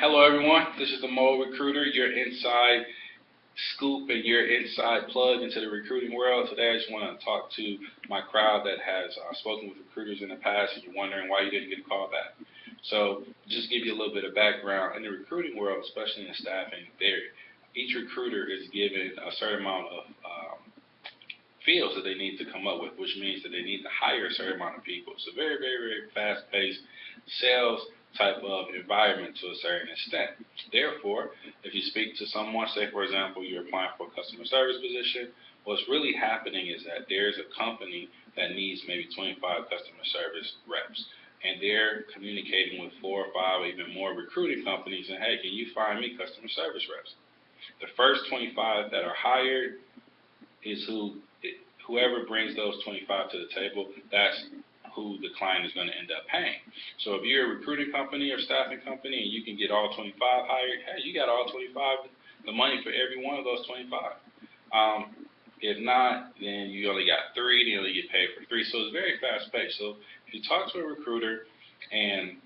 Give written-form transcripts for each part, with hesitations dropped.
Hello everyone, this is the Mole Recruiter, your inside scoop and your inside plug into the recruiting world. Today I just want to talk to my crowd that has spoken with recruiters in the past and you're wondering why you didn't get a call back. So just give you a little bit of background. In the recruiting world, especially in staffing, each recruiter is given a certain amount of fields that they need to come up with, which means that they need to hire a certain amount of people. It's a very, very, very fast-paced sales type of environment to a certain extent. Therefore, if you speak to someone, say for example, you're applying for a customer service position, what's really happening is that there's a company that needs maybe 25 customer service reps. And they're communicating with 4 or 5 or even more recruiting companies and, hey, can you find me customer service reps? The first 25 that are hired is whoever brings those 25 to the table, that's who the client is going to end up paying. So if you're a recruiting company or staffing company and you can get all 25 hired, hey, you got all 25, the money for every one of those 25. If not, then you only got 3, then you only get paid for 3. So it's very fast paced. So if you talk to a recruiter and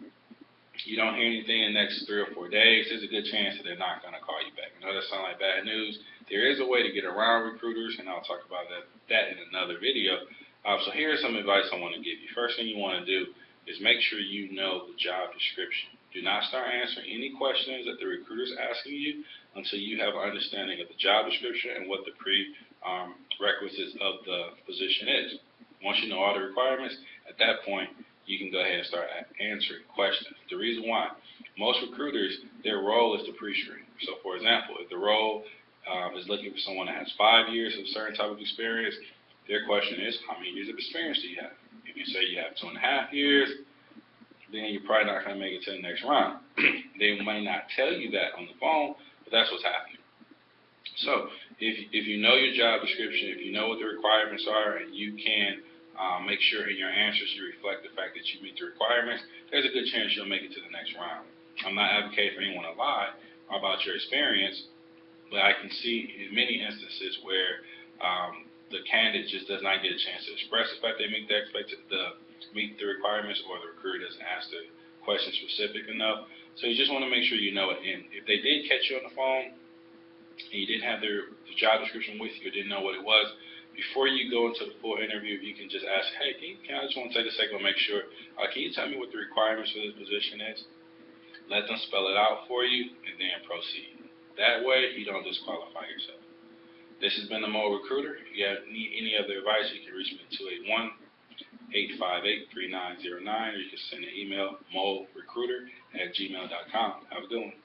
you don't hear anything in the next 3 or 4 days, there's a good chance that they're not going to call you back. I know that sounds like bad news. There is a way to get around recruiters, and I'll talk about that in another video. So here's some advice I want to give you. First thing you want to do is make sure you know the job description. Do not start answering any questions that the recruiter is asking you until you have an understanding of the job description and what the prerequisites of the position is. Once you know all the requirements, at that point, you can go ahead and start answering questions. The reason why, most recruiters, their role is to pre-screen. So for example, if the role is looking for someone that has 5 years of a certain type of experience, their question is, how many years of experience do you have? If you say you have 2.5 years, then you're probably not going to make it to the next round. They might not tell you that on the phone, but that's what's happening. So if you know your job description, if you know what the requirements are, and you can make sure in your answers you reflect the fact that you meet the requirements, there's a good chance you'll make it to the next round. I'm not advocating for anyone to lie about your experience, but I can see in many instances where the candidate just does not get a chance to express the fact they meet the requirements, or the recruiter doesn't ask the question specific enough. So you just want to make sure you know it. And if they did catch you on the phone and you didn't have the job description with you or didn't know what it was, before you go into the full interview, you can just ask, hey, I just want to take a second and make sure, can you tell me what the requirements for this position is? Let them spell it out for you and then proceed. That way, you don't disqualify yourself. This has been the Mole Recruiter. If you need any other advice, you can reach me at 281-858-3909, or you can send an email, molerecruiter@gmail.com. Have a good one.